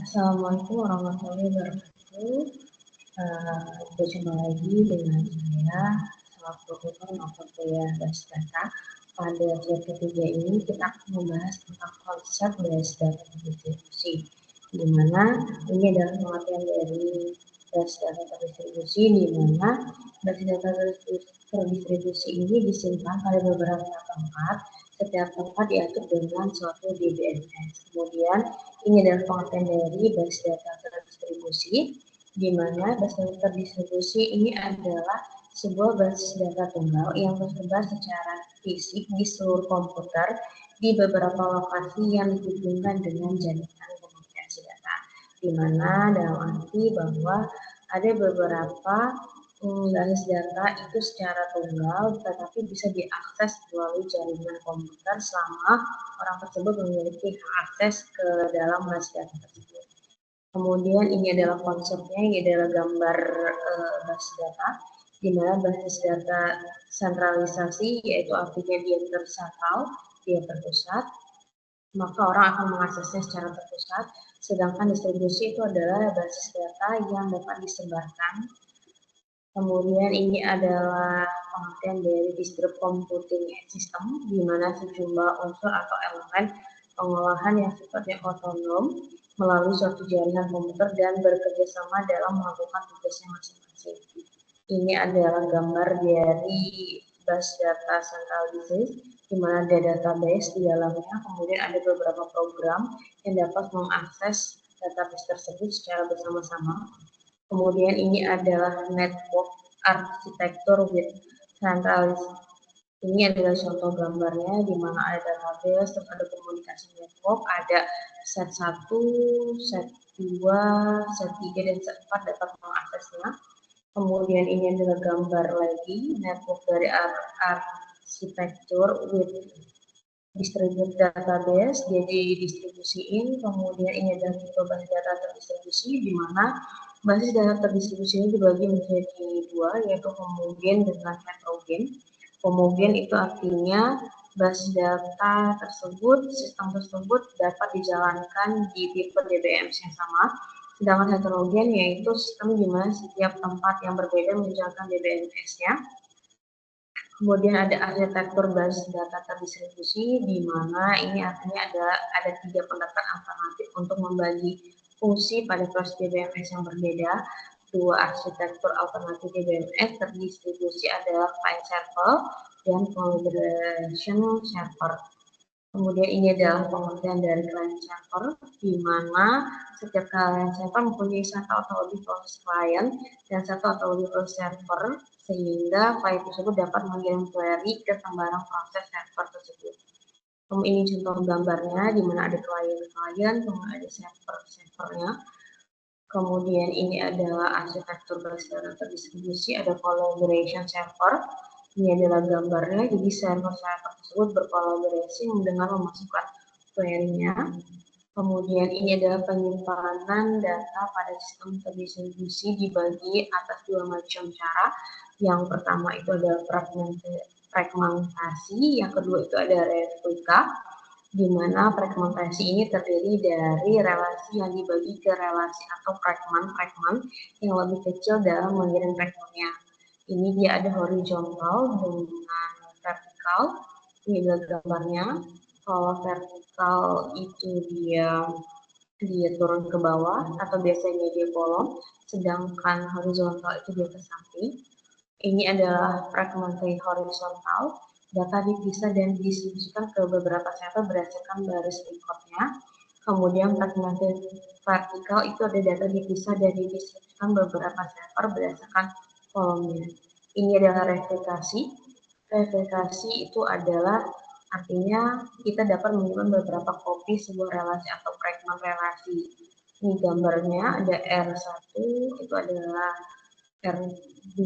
Assalamualaikum warahmatullahi wabarakatuh. Berjumpa lagi dengan saya selaku tutor mata kuliah Base Data. Pada slide ketiga ini kita akan membahas tentang konsep Base Data terdistribusi, di mana ini adalah pengertian dari Base Data terdistribusi, di mana Base Data terdistribusi ini disimpan pada beberapa tempat. Setiap tempat diatur dengan suatu DBMS. Kemudian ini adalah pengertian dari base data terdistribusi, di mana base data terdistribusi ini adalah sebuah base data tunggal yang tersebar secara fisik di seluruh komputer di beberapa lokasi yang dihubungkan dengan jaringan komunikasi data, di mana dalam arti bahwa ada beberapa basis data itu secara tunggal tetapi bisa diakses melalui jaringan komputer selama orang tersebut memiliki akses ke dalam basis data tersebut. Kemudian ini adalah konsepnya, ini adalah gambar basis data, di mana basis data sentralisasi yaitu artinya dia tersentral, dia terpusat, maka orang akan mengaksesnya secara terpusat. Sedangkan distribusi itu adalah basis data yang dapat disebarkan. Kemudian ini adalah pengertian dari distributed computing system, di mana sejumlah unsur atau elemen pengolahan yang sifatnya otonom melalui suatu jaringan komputer dan bekerja sama dalam melakukan tugasnya masing-masing. Ini adalah gambar dari base data centralized, di mana ada database di dalamnya, kemudian ada beberapa program yang dapat mengakses database tersebut secara bersama-sama. Kemudian ini adalah network architecture with centralized. Ini adalah contoh gambarnya di mana ada database, terus ada komunikasi network, ada set 1, set 2, set 3, dan set 4 dapat mengaksesnya. Kemudian ini adalah gambar lagi network dari architecture with distributed database, jadi distribusiin. Kemudian ini adalah tipe basis data terdistribusi, di mana basis data terdistribusi ini dibagi menjadi dua, yaitu homogen dengan heterogen. Homogen itu artinya basis data tersebut, sistem tersebut dapat dijalankan di tipe DBMS yang sama. Sedangkan heterogen yaitu sistem di mana setiap tempat yang berbeda menjalankan DBMS-nya. Kemudian ada arsitektur basis data terdistribusi, di mana ini artinya ada 3 pendekatan alternatif untuk membagi fungsi pada proses DBMS yang berbeda. 2 arsitektur alternatif DBMS terdistribusi adalah file server dan collaboration server. Kemudian ini adalah pengertian dari client server, di mana setiap client server mempunyai satu atau lebih proses client dan satu atau lebih proses server, sehingga file tersebut dapat mengirim query ke sembarang proses server tersebut. Ini contoh gambarnya, di mana ada client-client, kemudian ada server-servernya. Kemudian ini adalah arsitektur basis data terdistribusi, ada collaboration server. Ini adalah gambarnya, jadi server-server tersebut berkolaborasi dengan memasukkan query-nya. Kemudian ini adalah penyimpanan data pada sistem terdistribusi dibagi atas 2 macam cara. Yang pertama itu adalah fragmentasi, yang kedua itu ada replika, di mana fragmentasi ini terdiri dari relasi yang dibagi ke relasi atau fragment yang lebih kecil dalam mengirim fragmentnya. Ini dia ada horizontal dengan vertikal. Ini adalah gambarnya. Kalau vertikal itu dia turun ke bawah atau biasanya dia kolom, sedangkan horizontal itu dia ke samping. Ini adalah fragmentasi horizontal, data dipisah dan didistribusikan ke beberapa server berdasarkan baris recordnya. Kemudian fragmentasi vertikal itu ada data dipisah dan didistribusikan beberapa server berdasarkan kolomnya. Ini adalah replikasi. Replikasi itu adalah artinya kita dapat menyimpan beberapa kopi sebuah relasi atau fragment relasi. Ini gambarnya ada R1, itu adalah R2,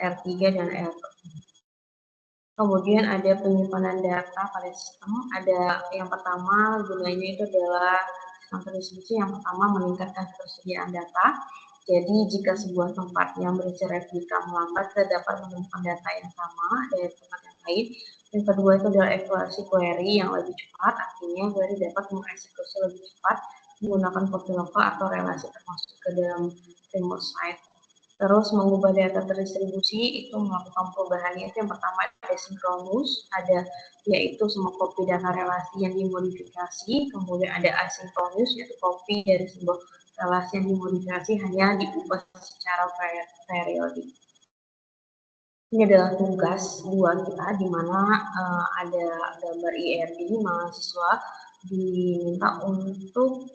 R3, dan R4. Kemudian ada penyimpanan data pada sistem. Ada yang pertama gunanya itu adalah sistem terdistribusi. Yang pertama meningkatkan ketersediaan data. Jadi jika sebuah tempat yang berisi replika melambat, kita dapat menemukan data yang sama dari tempat yang lain. Yang kedua itu adalah evaluasi query yang lebih cepat, artinya query dapat mengeksekusi lebih cepat menggunakan copy lokal atau relasi termasuk ke dalam remote site. Terus mengubah data terdistribusi itu melakukan perubahannya itu yang pertama ada sinkronus, ada yaitu semua copy data relasi yang dimodifikasi, kemudian ada asinkronus yaitu copy dari sebuah relasi yang dimodifikasi hanya diubah secara periodik. Ini adalah tugas buat kita di mana ada gambar IRD mahasiswa diminta untuk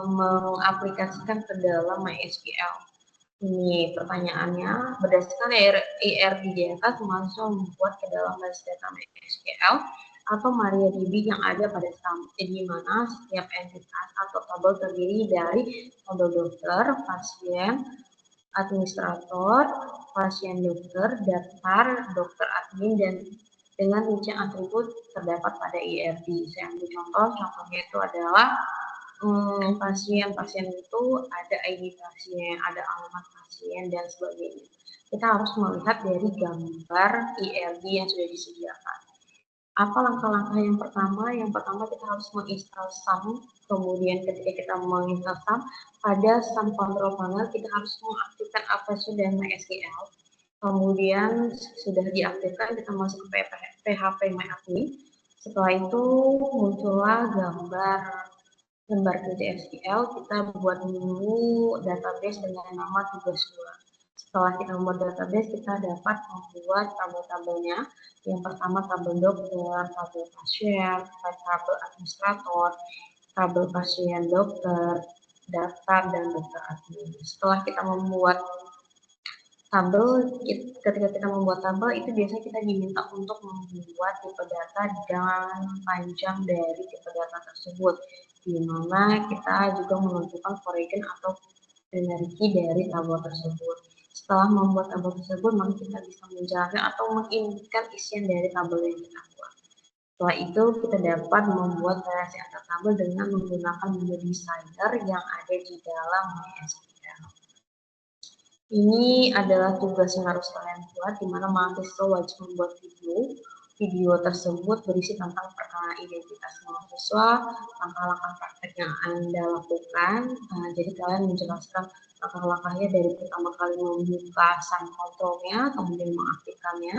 mengaplikasikan ke dalam MySQL. Ini pertanyaannya, berdasarkan IRD di atas, mahasiswa membuat ke dalam base data MySQL atau MariaDB yang ada pada SAM, di mana setiap entitas atau tabel terdiri dari tabel dokter, pasien, administrator, pasien dokter, daftar, dokter admin, dan dengan rincian atribut terdapat pada IRD. Saya ambil contohnya itu adalah pasien itu ada ID pasien, ada alamat pasien, dan sebagainya. Kita harus melihat dari gambar IRD yang sudah disediakan. Apa langkah-langkah yang pertama? Yang pertama kita harus menginstal SAM. Kemudian ketika kita menginstal SAM, pada SAM control panel kita harus mengaktifkan Apache dan MySQL. Kemudian sudah diaktifkan, kita masuk ke PHP MyAdmin. Setelah itu muncullah gambar kerja SQL, kita buat dulu database dengan nama tugas 2. Setelah kita membuat database, kita dapat membuat tabel-tabelnya. Yang pertama tabel dokter, tabel pasien, tabel administrator, tabel pasien dokter, daftar, dan dokter admin. Setelah kita membuat tabel, ketika kita membuat tabel itu biasanya kita diminta untuk membuat tipe data dan panjang dari tipe data tersebut, di mana kita juga menentukan origin atau binary key dari tabel tersebut. Setelah membuat tabel tersebut, maka kita bisa menjalankan atau menginputkan isian dari tabel yang kita buat. Setelah itu, kita dapat membuat relasi antar tabel dengan menggunakan menu designer yang ada di dalam MySQL. Ini adalah tugas yang harus kalian buat, di mana mahasiswa wajib membuat video. Video tersebut berisi tentang perkenalan identitas mahasiswa, langkah-langkah praktek yang Anda lakukan. Jadi kalian menjelaskan langkah-langkahnya dari pertama kali membuka SAM control-nya, kemudian mengaktifkannya,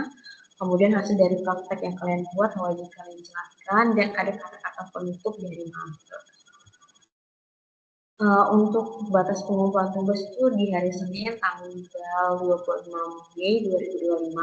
kemudian hasil dari praktek yang kalian buat wajib kalian jelaskan, dan ada kata-kata penutup dari mahasiswa. Untuk batas pengumpulan tugas itu di hari Senin tanggal 26 Mei 2025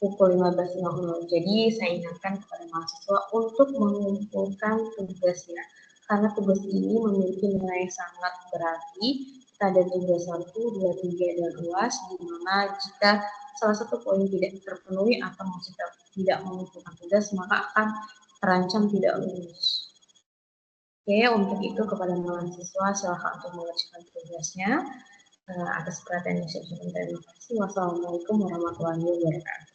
pukul 15.00. Jadi saya ingatkan kepada mahasiswa untuk mengumpulkan tugasnya, karena tugas ini memiliki nilai sangat berarti. Kita ada tugas 1, 2, 3, dan UAS, di mana jika salah satu poin tidak terpenuhi atau masih tidak mengumpulkan tugas, maka akan terancam tidak lulus. Oke, untuk itu kepada mahasiswa silakan untuk mengerjakan tugasnya. Atas perhatiannya saya ucapkan terima kasih. Wassalamualaikum warahmatullahi wabarakatuh.